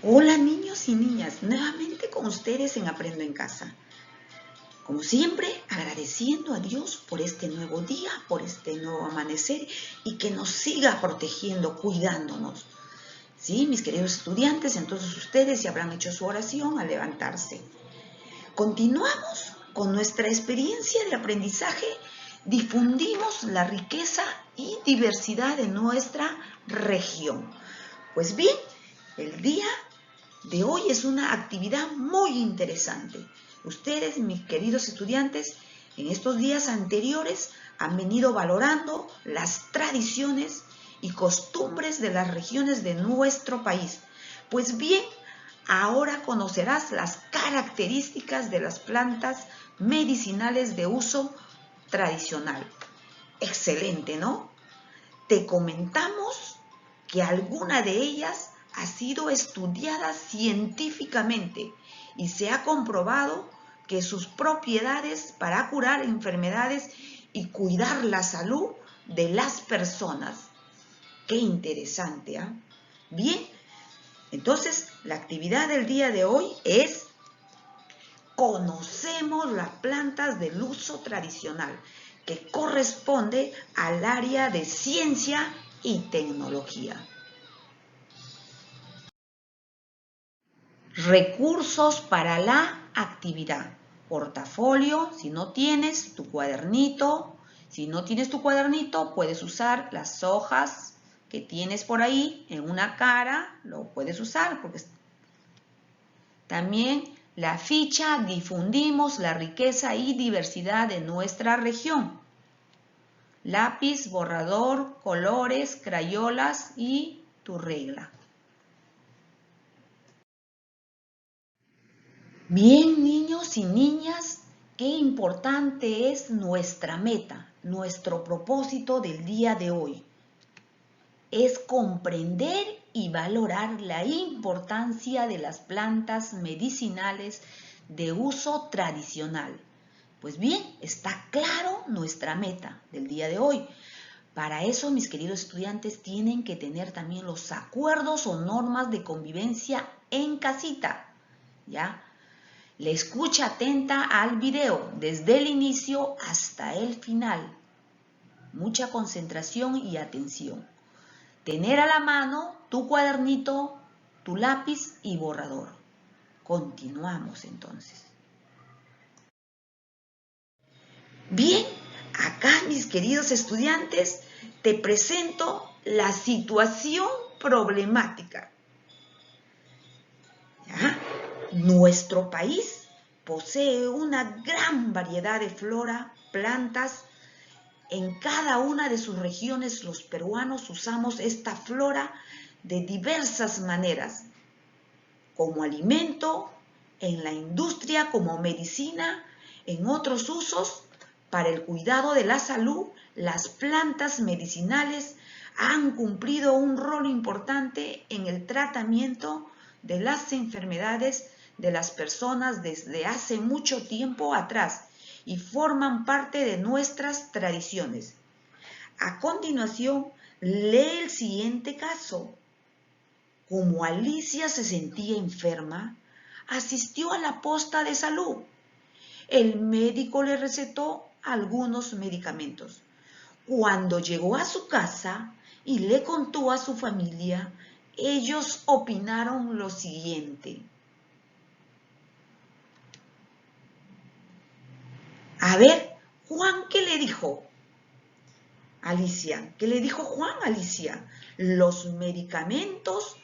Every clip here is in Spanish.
Hola niños y niñas, nuevamente con ustedes en Aprendo en Casa. Como siempre, agradeciendo a Dios por este nuevo día, por este nuevo amanecer y que nos siga protegiendo, cuidándonos. Sí, mis queridos estudiantes, entonces ustedes ya habrán hecho su oración al levantarse. Continuamos con nuestra experiencia de aprendizaje, difundimos la riqueza y diversidad de nuestra región. Pues bien, el día de hoy es una actividad muy interesante. Ustedes, mis queridos estudiantes, en estos días anteriores han venido valorando las tradiciones y costumbres de las regiones de nuestro país. Pues bien, ahora conocerás las características de las plantas medicinales de uso tradicional. Excelente, ¿no? Te comentamos que alguna de ellas ha sido estudiada científicamente y se ha comprobado que sus propiedades para curar enfermedades y cuidar la salud de las personas. Qué interesante, ¿eh? Bien, entonces la actividad del día de hoy es conocemos las plantas del uso tradicional, que corresponde al área de ciencia y tecnología. Recursos para la actividad. Portafolio, si no tienes tu cuadernito. Si no tienes tu cuadernito, puedes usar las hojas que tienes por ahí en una cara, lo puedes usar porque también la ficha difundimos la riqueza y diversidad de nuestra región. Lápiz, borrador, colores, crayolas y tu regla. Bien, niños y niñas, qué importante es nuestra meta, nuestro propósito del día de hoy. Es comprender y valorar la importancia de las plantas medicinales de uso tradicional. Pues bien, está claro nuestra meta del día de hoy. Para eso, mis queridos estudiantes, tienen que tener también los acuerdos o normas de convivencia en casita, ¿ya? La escucha atenta al video, desde el inicio hasta el final. Mucha concentración y atención. Tener a la mano tu cuadernito, tu lápiz y borrador. Continuamos entonces. Bien, acá mis queridos estudiantes, te presento la situación problemática. ¿Ya? Nuestro país posee una gran variedad de flora, plantas. En cada una de sus regiones los peruanos usamos esta flora de diversas maneras, como alimento, en la industria, como medicina, en otros usos. Para el cuidado de la salud, las plantas medicinales han cumplido un rol importante en el tratamiento de las enfermedades de las personas desde hace mucho tiempo atrás y forman parte de nuestras tradiciones. A continuación, lee el siguiente caso. Como Alicia se sentía enferma, asistió a la posta de salud. El médico le recetó algunos medicamentos. Cuando llegó a su casa y le contó a su familia, ellos opinaron lo siguiente. A ver, Juan, ¿qué le dijo? Alicia, ¿qué le dijo Juan a Alicia? Los medicamentos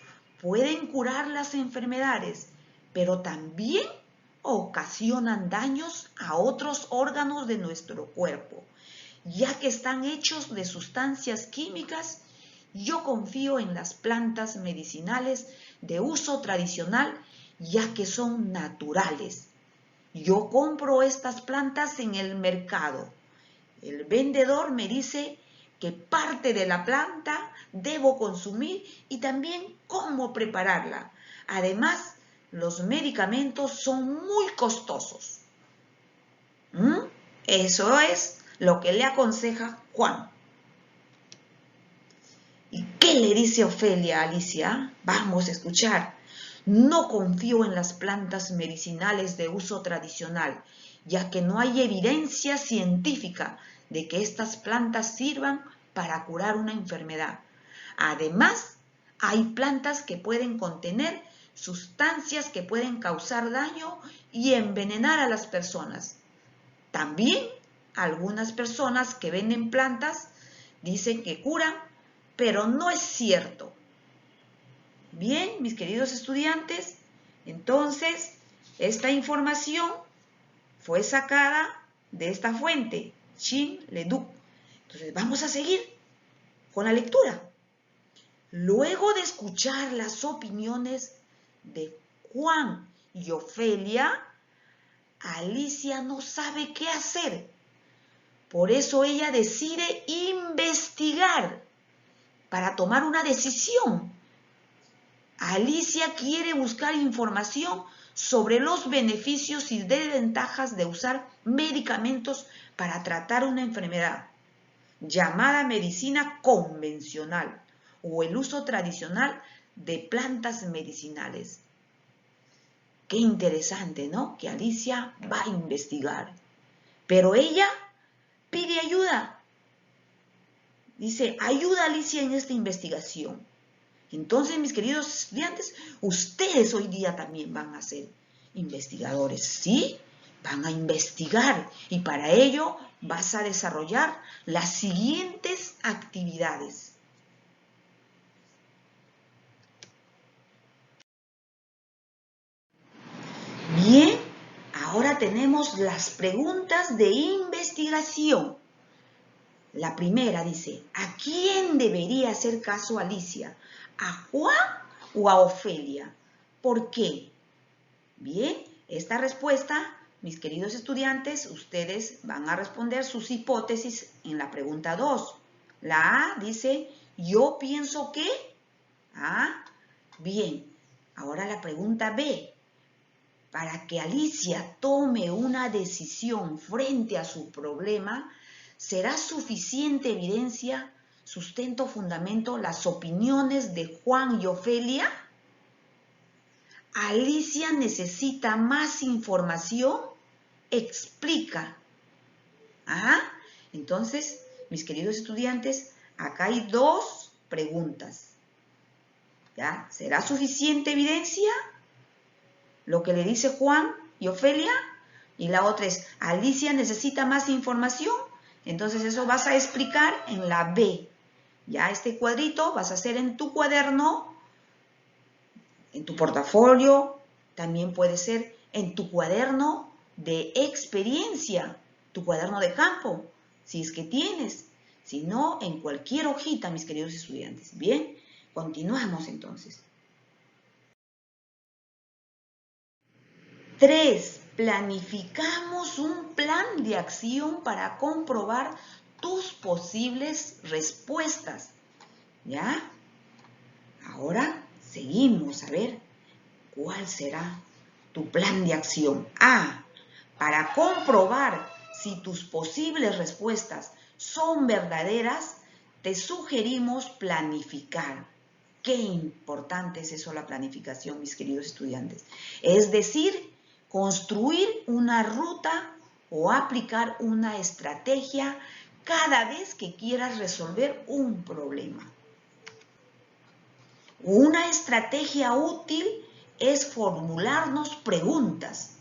pueden curar las enfermedades, pero también ocasionan daños a otros órganos de nuestro cuerpo, ya que están hechos de sustancias químicas. Yo confío en las plantas medicinales de uso tradicional, ya que son naturales. Yo compro estas plantas en el mercado. El vendedor me dice que parte de la planta debo consumir y también cómo prepararla. Además, los medicamentos son muy costosos. Eso es lo que le aconseja Juan. ¿Y qué le dice Ofelia a Alicia? Vamos a escuchar. No confío en las plantas medicinales de uso tradicional, ya que no hay evidencia científica de que estas plantas sirvan para curar una enfermedad. Además, hay plantas que pueden contener sustancias que pueden causar daño y envenenar a las personas. También algunas personas que venden plantas dicen que curan, pero no es cierto. Bien, mis queridos estudiantes, entonces esta información fue sacada de esta fuente, Chin-le-Duc. Entonces vamos a seguir con la lectura. Luego de escuchar las opiniones de Juan y Ofelia, Alicia no sabe qué hacer. Por eso ella decide investigar para tomar una decisión. Alicia quiere buscar información sobre los beneficios y desventajas de usar medicamentos para tratar una enfermedad, llamada medicina convencional o el uso tradicional de plantas medicinales. Qué interesante, ¿no? Que Alicia va a investigar. Pero ella pide ayuda. Dice, ayuda a Alicia en esta investigación. Entonces, mis queridos estudiantes, ustedes hoy día también van a ser investigadores, ¿sí? Van a investigar y para ello vas a desarrollar las siguientes actividades. Bien, ahora tenemos las preguntas de investigación. La primera dice, ¿a quién debería hacer caso Alicia? ¿A Juan o a Ofelia? ¿Por qué? Bien, esta respuesta, mis queridos estudiantes, ustedes van a responder sus hipótesis en la pregunta 2. La A dice, yo pienso que. Bien, ahora la pregunta B. Para que Alicia tome una decisión frente a su problema, ¿será suficiente evidencia, sustento, fundamento, las opiniones de Juan y Ofelia? ¿Alicia necesita más información? Explica. Entonces, mis queridos estudiantes, acá hay dos preguntas. ¿Ya? ¿Será suficiente evidencia lo que le dice Juan y Ofelia? Y la otra es, ¿Alicia necesita más información? Entonces eso vas a explicar en la B. Ya este cuadrito vas a hacer en tu cuaderno, en tu portafolio, también puede ser en tu cuaderno de experiencia, tu cuaderno de campo, si es que tienes. Si no, en cualquier hojita, mis queridos estudiantes. Bien, continuamos entonces. 3. Planificamos un plan de acción para comprobar tus posibles respuestas. ¿Ya? Ahora seguimos a ver cuál será tu plan de acción. A. Para comprobar si tus posibles respuestas son verdaderas, te sugerimos planificar. Qué importante es eso, la planificación, mis queridos estudiantes. Es decir, construir una ruta o aplicar una estrategia cada vez que quieras resolver un problema. Una estrategia útil es formularnos preguntas.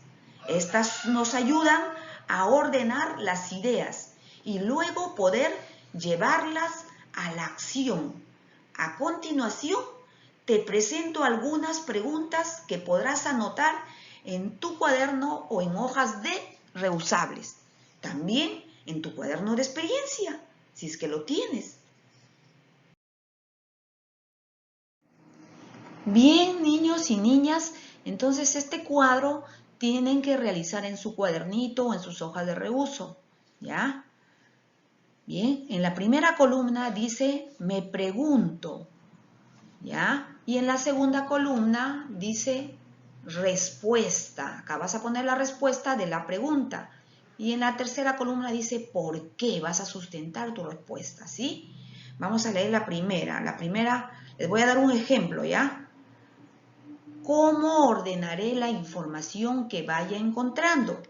Estas nos ayudan a ordenar las ideas y luego poder llevarlas a la acción. A continuación, te presento algunas preguntas que podrás anotar en tu cuaderno o en hojas de reusables. También en tu cuaderno de experiencia, si es que lo tienes. Bien, niños y niñas, entonces este cuadro tienen que realizar en su cuadernito o en sus hojas de reuso, ¿ya? Bien, en la primera columna dice, me pregunto, ¿ya? Y en la segunda columna dice, respuesta. Acá vas a poner la respuesta de la pregunta. Y en la tercera columna dice, ¿por qué? Vas a sustentar tu respuesta, ¿sí? Vamos a leer la primera. La primera, les voy a dar un ejemplo, ¿ya? ¿Cómo ordenaré la información que vaya encontrando?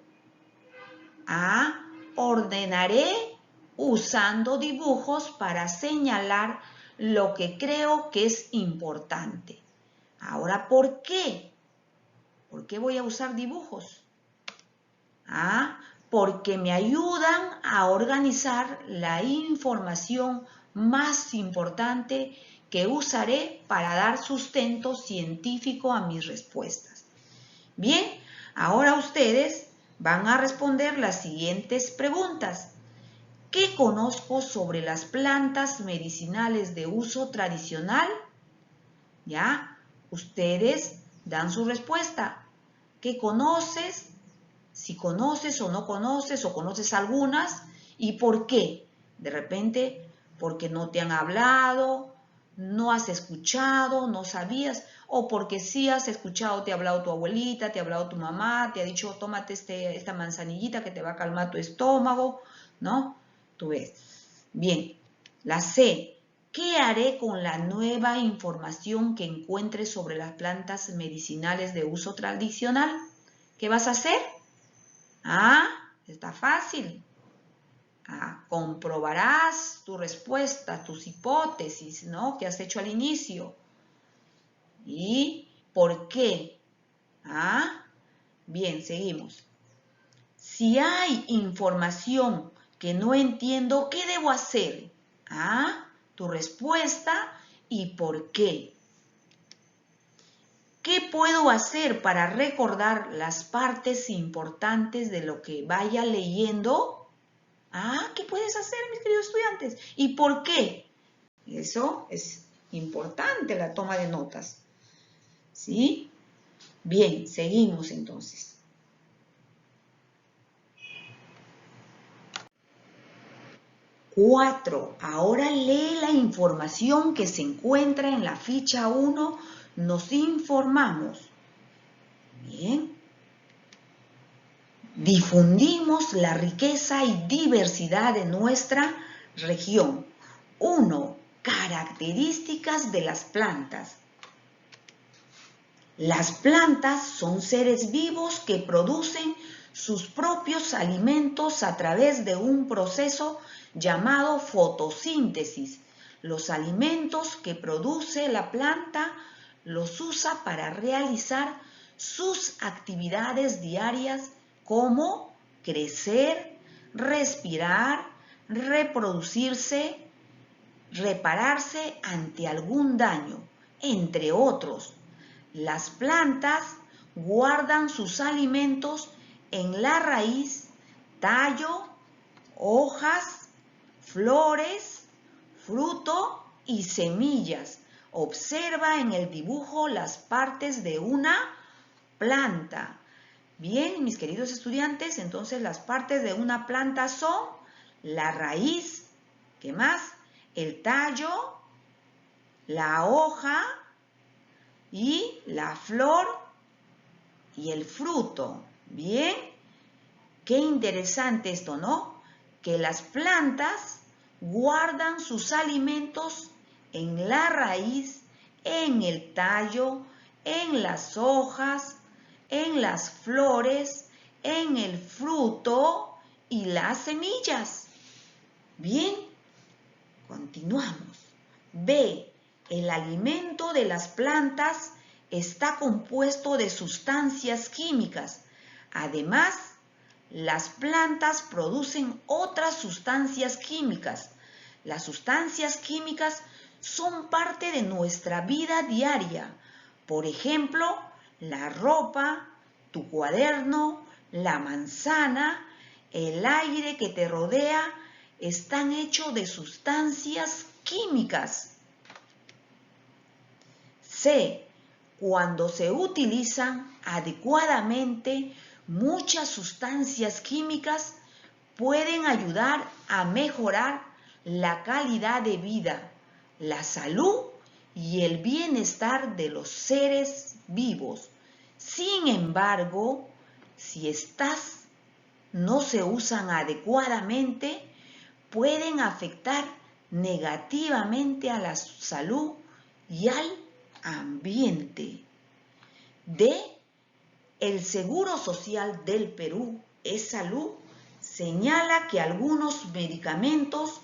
A. Ordenaré usando dibujos para señalar lo que creo que es importante. Ahora, ¿por qué? ¿Por qué voy a usar dibujos? Porque me ayudan a organizar la información más importante que usaré para dar sustento científico a mis respuestas. Bien, ahora ustedes van a responder las siguientes preguntas. ¿Qué conozco sobre las plantas medicinales de uso tradicional? ¿Ya? Ustedes dan su respuesta. ¿Qué conoces? Si conoces o no conoces, o conoces algunas, ¿y por qué? De repente, porque no te han hablado, no has escuchado, no sabías, o porque sí has escuchado, te ha hablado tu abuelita, te ha hablado tu mamá, te ha dicho, tómate esta manzanillita que te va a calmar tu estómago, ¿no? Tú ves. Bien, la C. ¿Qué haré con la nueva información que encuentre sobre las plantas medicinales de uso tradicional? ¿Qué vas a hacer? Está fácil. Comprobarás tu respuesta, tus hipótesis, ¿no? Que has hecho al inicio. ¿Y por qué? Bien, seguimos. Si hay información que no entiendo, ¿qué debo hacer? Tu respuesta y por qué. ¿Qué puedo hacer para recordar las partes importantes de lo que vaya leyendo? ¿Qué puedes hacer, mis queridos estudiantes? ¿Y por qué? Eso es importante, la toma de notas. ¿Sí? Bien, seguimos entonces. 4. Ahora lee la información que se encuentra en la ficha 1. Nos informamos. Bien. Difundimos la riqueza y diversidad de nuestra región. 1. Características de las plantas. Las plantas son seres vivos que producen sus propios alimentos a través de un proceso llamado fotosíntesis. Los alimentos que produce la planta los usa para realizar sus actividades diarias como crecer, respirar, reproducirse, repararse ante algún daño, entre otros. Las plantas guardan sus alimentos en la raíz, tallo, hojas, flores, fruto y semillas. Observa en el dibujo las partes de una planta. Bien, mis queridos estudiantes, entonces las partes de una planta son la raíz, ¿qué más? El tallo, la hoja y la flor y el fruto. Bien, qué interesante esto, ¿no? Que las plantas guardan sus alimentos en la raíz, en el tallo, en las hojas, en las flores, en el fruto y las semillas. Bien, continuamos. B. El alimento de las plantas está compuesto de sustancias químicas. Además, las plantas producen otras sustancias químicas. Las sustancias químicas son parte de nuestra vida diaria. Por ejemplo, la ropa, tu cuaderno, la manzana, el aire que te rodea, están hechos de sustancias químicas. C. Cuando se utilizan adecuadamente, muchas sustancias químicas pueden ayudar a mejorar la calidad de vida, la salud y el bienestar de los seres vivos. Sin embargo, si estas no se usan adecuadamente, pueden afectar negativamente a la salud y al ambiente. D. El Seguro Social del Perú, E-Salud, señala que algunos medicamentos,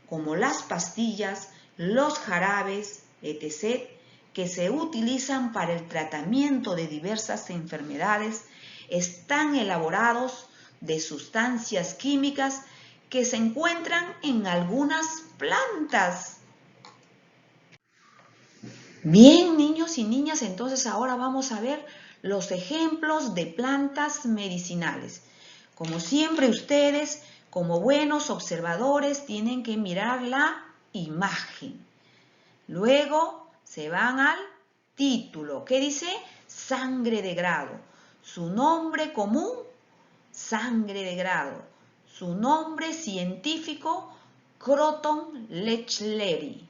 como las pastillas, los jarabes, etc., que se utilizan para el tratamiento de diversas enfermedades, están elaborados de sustancias químicas que se encuentran en algunas plantas. Bien, niños y niñas, entonces ahora vamos a ver los ejemplos de plantas medicinales. Como siempre, ustedes, como buenos observadores, tienen que mirar la imagen. Luego se van al título, que dice sangre de grado. Su nombre común, sangre de grado. Su nombre científico, Croton lechleri.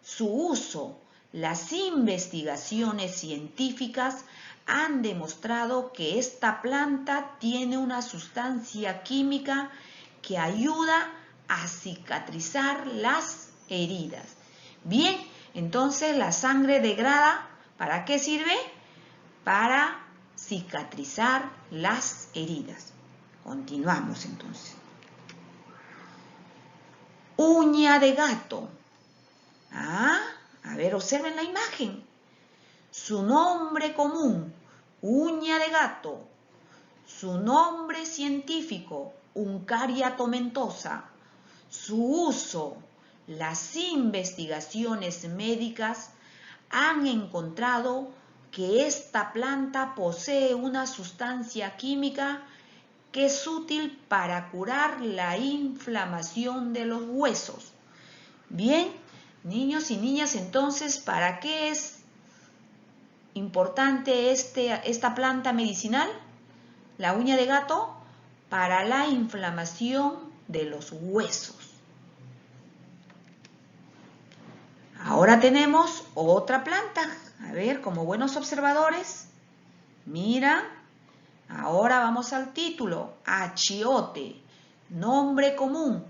Su uso, las investigaciones científicas han demostrado que esta planta tiene una sustancia química que ayuda a cicatrizar las heridas. Bien, entonces la sangre de grada, ¿para qué sirve? Para cicatrizar las heridas. Continuamos entonces. Uña de gato. A ver, observen la imagen. Su nombre común, uña de gato. Su nombre científico, Uncaria tomentosa. Su uso, las investigaciones médicas han encontrado que esta planta posee una sustancia química que es útil para curar la inflamación de los huesos. Bien, niños y niñas, entonces, ¿para qué es importante esta planta medicinal? La uña de gato, para la inflamación de los huesos. Ahora tenemos otra planta. A ver, como buenos observadores, mira, ahora vamos al título, achiote, nombre común,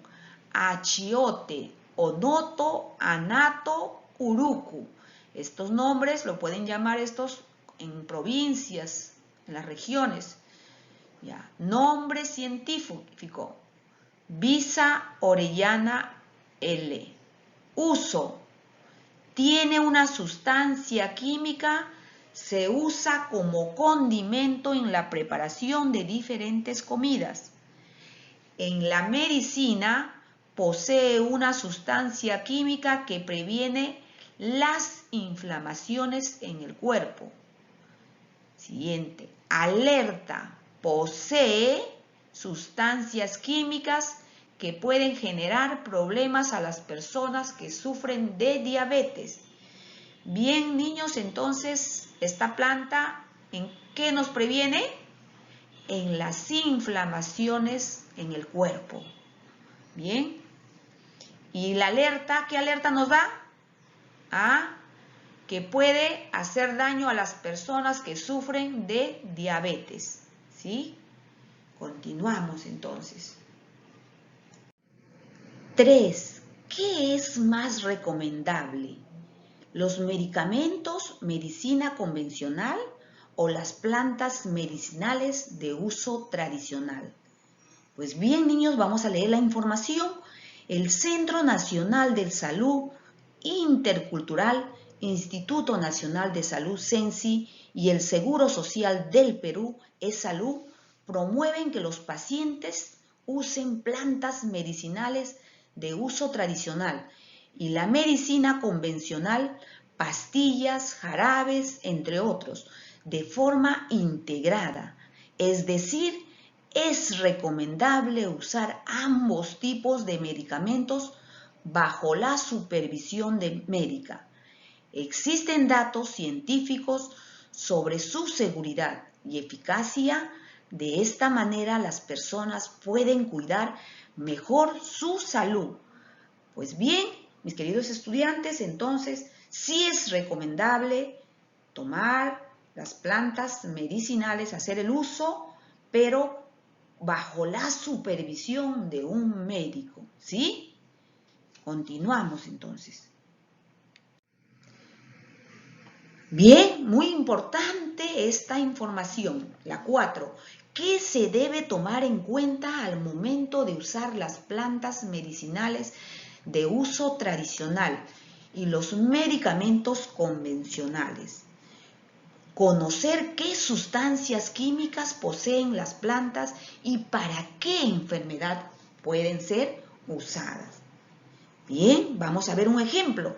achiote, onoto, anato, urucu. Estos nombres lo pueden llamar estos en provincias, en las regiones. Ya. Nombre científico, Visa orellana L. Uso, tiene una sustancia química, se usa como condimento en la preparación de diferentes comidas. En la medicina posee una sustancia química que previene las inflamaciones en el cuerpo. Siguiente, alerta, posee sustancias químicas que pueden generar problemas a las personas que sufren de diabetes. Bien, niños, entonces, esta planta, ¿en qué nos previene? En las inflamaciones en el cuerpo. Bien. ¿Y la alerta? ¿Qué alerta nos da? Que puede hacer daño a las personas que sufren de diabetes. ¿Sí? Continuamos entonces. 3. ¿Qué es más recomendable? ¿Los medicamentos, medicina convencional o las plantas medicinales de uso tradicional? Pues bien, niños, vamos a leer la información. El Centro Nacional de Salud Intercultural, Instituto Nacional de Salud, CENSI, y el Seguro Social del Perú, E-Salud, promueven que los pacientes usen plantas medicinales de uso tradicional y la medicina convencional, pastillas, jarabes, entre otros, de forma integrada. Es decir, es recomendable usar ambos tipos de medicamentos bajo la supervisión médica. Existen datos científicos sobre su seguridad y eficacia. De esta manera las personas pueden cuidar mejor su salud. Pues bien, mis queridos estudiantes, entonces sí es recomendable tomar las plantas medicinales, hacer el uso, pero bajo la supervisión de un médico, ¿sí? Continuamos entonces. Bien, muy importante esta información. La 4. ¿Qué se debe tomar en cuenta al momento de usar las plantas medicinales de uso tradicional y los medicamentos convencionales? Conocer qué sustancias químicas poseen las plantas y para qué enfermedad pueden ser usadas. Bien, vamos a ver un ejemplo.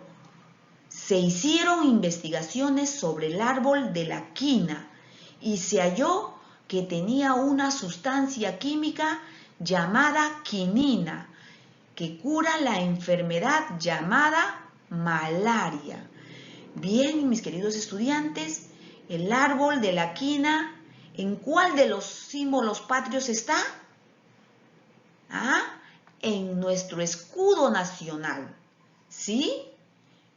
Se hicieron investigaciones sobre el árbol de la quina y se halló que tenía una sustancia química llamada quinina que cura la enfermedad llamada malaria. Bien, mis queridos estudiantes, el árbol de la quina, ¿en cuál de los símbolos patrios está? En nuestro escudo nacional. ¿Sí?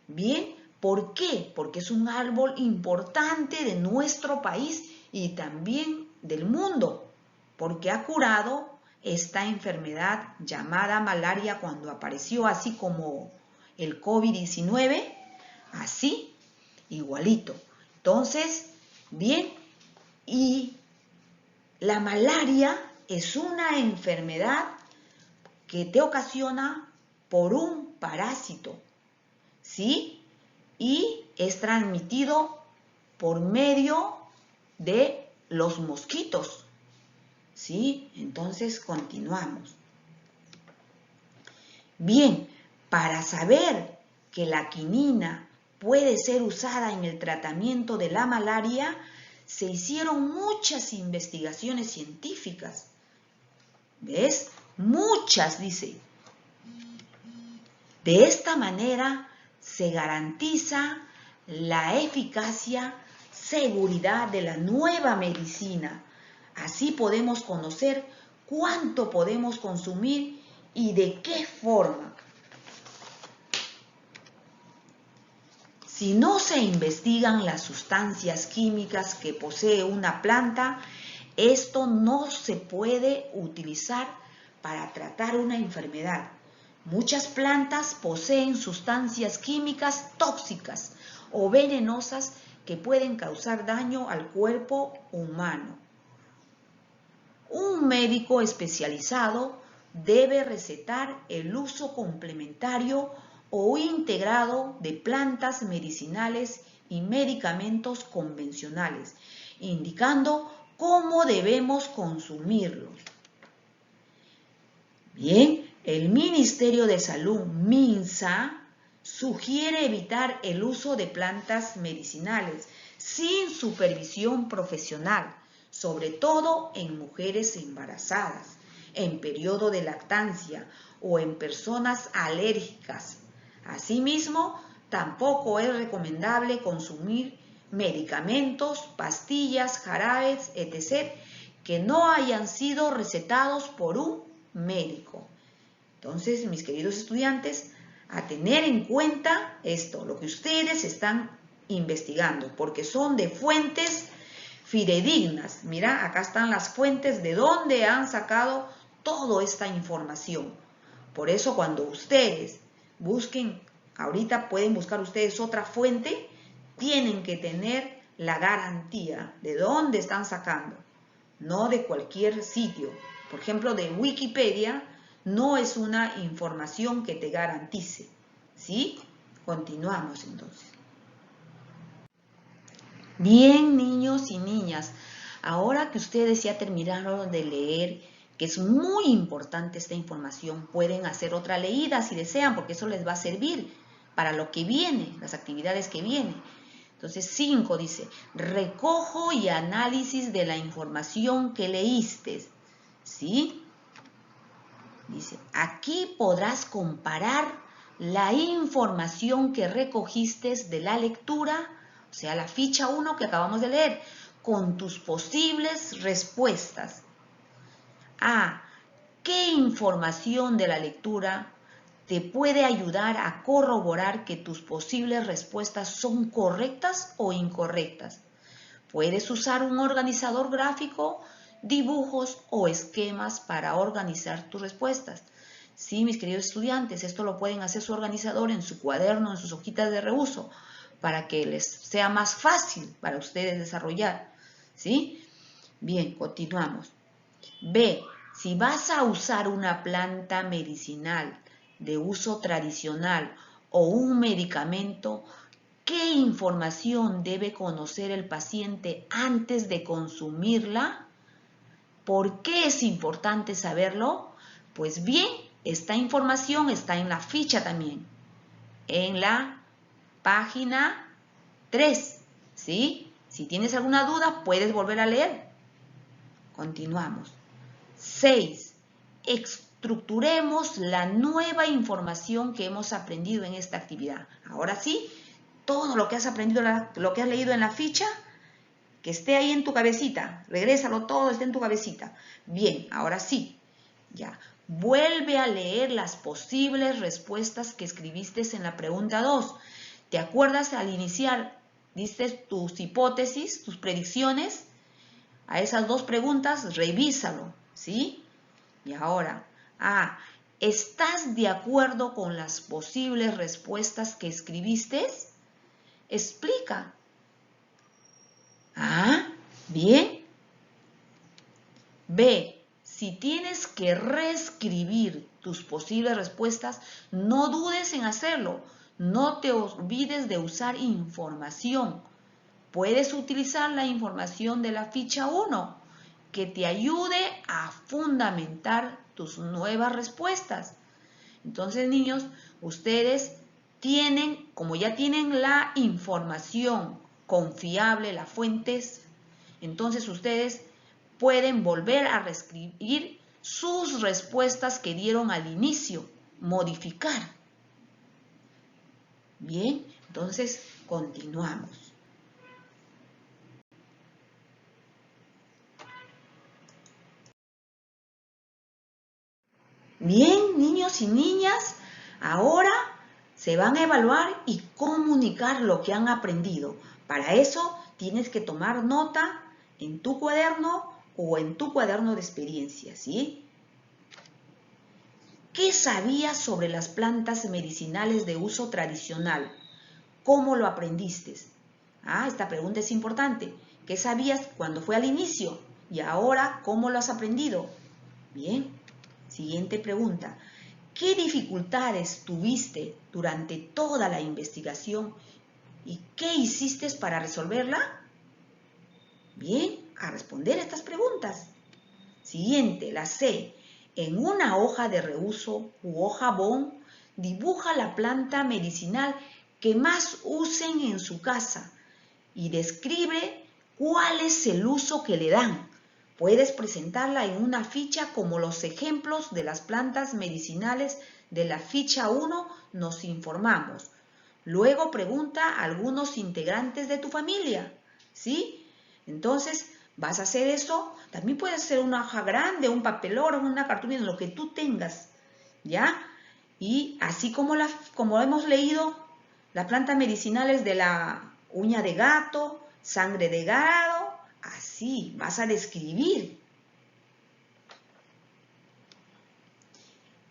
Bien, ¿por qué? Porque es un árbol importante de nuestro país y también del mundo, porque ha curado esta enfermedad llamada malaria cuando apareció, así como el COVID-19, así, igualito. Entonces, bien, y la malaria es una enfermedad que te ocasiona por un parásito, ¿sí? Y es transmitido por medio de los mosquitos, ¿sí? Entonces, continuamos. Bien, para saber que la quinina puede ser usada en el tratamiento de la malaria, se hicieron muchas investigaciones científicas. ¿Ves? Muchas, dice. De esta manera se garantiza la eficacia, seguridad de la nueva medicina. Así podemos conocer cuánto podemos consumir y de qué forma. Si no se investigan las sustancias químicas que posee una planta, esto no se puede utilizar para tratar una enfermedad. Muchas plantas poseen sustancias químicas tóxicas o venenosas que pueden causar daño al cuerpo humano. Un médico especializado debe recetar el uso complementario o integrado de plantas medicinales y medicamentos convencionales, indicando cómo debemos consumirlos. Bien, el Ministerio de Salud, MINSA, sugiere evitar el uso de plantas medicinales sin supervisión profesional, sobre todo en mujeres embarazadas, en periodo de lactancia o en personas alérgicas. Asimismo, tampoco es recomendable consumir medicamentos, pastillas, jarabes, etc., que no hayan sido recetados por un médico. Entonces, mis queridos estudiantes, a tener en cuenta esto, lo que ustedes están investigando, porque son de fuentes fidedignas. Mira, acá están las fuentes de donde han sacado toda esta información. Por eso cuando ustedes busquen, ahorita pueden buscar ustedes otra fuente, tienen que tener la garantía de dónde están sacando, no de cualquier sitio. Por ejemplo, de Wikipedia no es una información que te garantice, ¿sí? Continuamos entonces. Bien, niños y niñas, ahora que ustedes ya terminaron de leer, que es muy importante esta información, pueden hacer otra leída si desean, porque eso les va a servir para lo que viene, las actividades que vienen. Entonces, 5 dice, recojo y análisis de la información que leíste, ¿sí? Dice, aquí podrás comparar la información que recogiste de la lectura, o sea, la ficha 1 que acabamos de leer, con tus posibles respuestas. A. ¿Qué información de la lectura te puede ayudar a corroborar que tus posibles respuestas son correctas o incorrectas? Puedes usar un organizador gráfico, dibujos o esquemas para organizar tus respuestas. Sí, mis queridos estudiantes, esto lo pueden hacer su organizador en su cuaderno, en sus hojitas de reuso, para que les sea más fácil para ustedes desarrollar. ¿Sí? Bien, continuamos. B. Si vas a usar una planta medicinal de uso tradicional o un medicamento, ¿qué información debe conocer el paciente antes de consumirla? ¿Por qué es importante saberlo? Pues bien, esta información está en la ficha también, en la página 3, ¿sí? Si tienes alguna duda, puedes volver a leer. Continuamos. 6. Estructuremos la nueva información que hemos aprendido en esta actividad. Ahora sí, todo lo que has aprendido, lo que has leído en la ficha, que esté ahí en tu cabecita. Regrésalo todo, esté en tu cabecita. Bien, ahora sí, ya. Vuelve a leer las posibles respuestas que escribiste en la pregunta 2. ¿Te acuerdas al iniciar? Diste tus hipótesis, tus predicciones. A esas dos preguntas, revísalo, ¿sí? Y ahora, ¿estás de acuerdo con las posibles respuestas que escribiste? Explica. Bien. B. Si tienes que reescribir tus posibles respuestas, no dudes en hacerlo. No te olvides de usar información. Puedes utilizar la información de la ficha 1 que te ayude a fundamentar tus nuevas respuestas. Entonces, niños, ustedes tienen, como ya tienen la información confiable, las fuentes, entonces ustedes pueden volver a reescribir sus respuestas que dieron al inicio, modificar. Bien, entonces continuamos. Bien, niños y niñas, ahora se van a evaluar y comunicar lo que han aprendido. Para eso tienes que tomar nota en tu cuaderno o en tu cuaderno de experiencia, ¿sí? ¿Qué sabías sobre las plantas medicinales de uso tradicional? ¿Cómo lo aprendiste? Esta pregunta es importante. ¿Qué sabías cuando fue al inicio? Y ahora, ¿cómo lo has aprendido? Bien, siguiente pregunta. ¿Qué dificultades tuviste durante toda la investigación y qué hiciste para resolverla? Bien, a responder estas preguntas. Siguiente, la C. En una hoja de reuso u hoja bond, dibuja la planta medicinal que más usen en su casa y describe cuál es el uso que le dan. Puedes presentarla en una ficha como los ejemplos de las plantas medicinales de la ficha 1 nos informamos. Luego pregunta a algunos integrantes de tu familia, ¿sí? Entonces, vas a hacer eso. También puede ser una hoja grande, un papelón, una cartulina, lo que tú tengas, ¿ya? Y así como hemos leído, las plantas medicinales de la uña de gato, sangre de gado, así vas a describir.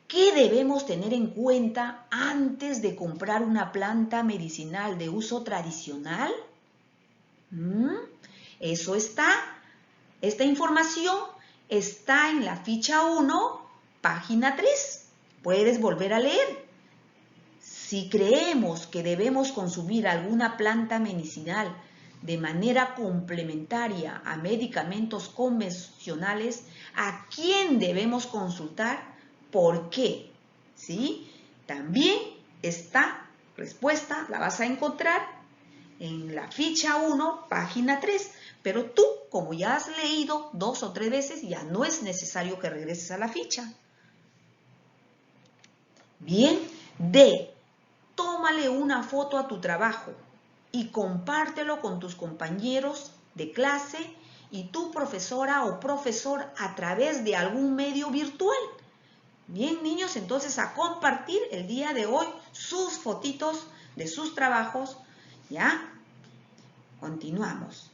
¿Qué debemos tener en cuenta antes de comprar una planta medicinal de uso tradicional? Esta información está en la ficha 1, página 3. Puedes volver a leer. Si creemos que debemos consumir alguna planta medicinal de manera complementaria a medicamentos convencionales, ¿a quién debemos consultar? ¿Por qué? ¿Sí? También esta respuesta la vas a encontrar en la ficha 1, página 3. Pero tú, como ya has leído 2 o 3 veces, ya no es necesario que regreses a la ficha. Bien, D. Tómale una foto a tu trabajo y compártelo con tus compañeros de clase y tu profesora o profesor a través de algún medio virtual. Bien, niños, entonces a compartir el día de hoy sus fotitos de sus trabajos, ¿ya? Continuamos.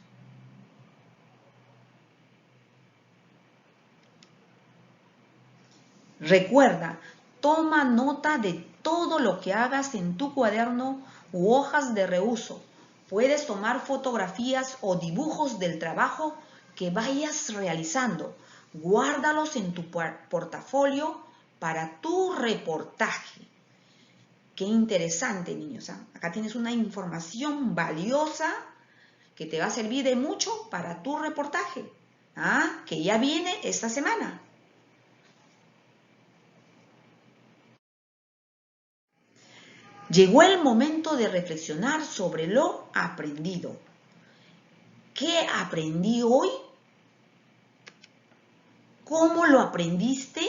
Recuerda, Toma nota de todo lo que hagas en tu cuaderno u hojas de reuso. Puedes tomar fotografías o dibujos del trabajo que vayas realizando. Guárdalos en tu portafolio para tu reportaje. Qué interesante, niños. Acá tienes una información valiosa que te va a servir de mucho para tu reportaje, que ya viene esta semana. Llegó el momento de reflexionar sobre lo aprendido. ¿Qué aprendí hoy? ¿Cómo lo aprendiste?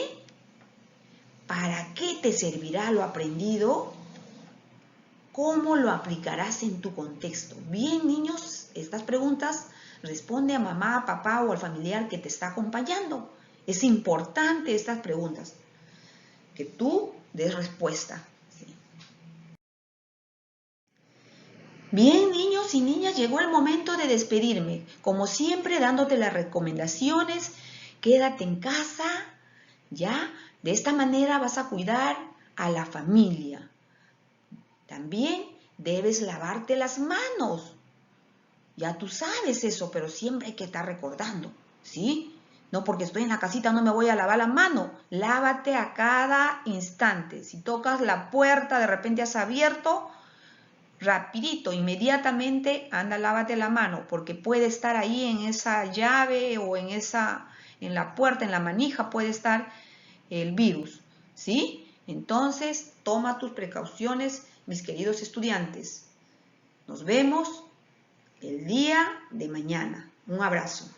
¿Para qué te servirá lo aprendido? ¿Cómo lo aplicarás en tu contexto? Bien, niños, estas preguntas responde a mamá, papá o al familiar que te está acompañando. Es importante estas preguntas, que tú des respuesta. ¿Sí? Bien, niños y niñas, llegó el momento de despedirme. Como siempre, dándote las recomendaciones. Quédate en casa, ¿ya? De esta manera vas a cuidar a la familia. También debes lavarte las manos. Ya tú sabes eso, pero siempre hay que estar recordando, ¿sí? No porque estoy en la casita no me voy a lavar la mano. Lávate a cada instante. Si tocas la puerta, de repente has abierto, rapidito, inmediatamente, anda, lávate la mano, porque puede estar ahí en esa llave o en la puerta, en la manija, puede estar el virus, ¿sí? Entonces, toma tus precauciones, mis queridos estudiantes. Nos vemos el día de mañana. Un abrazo.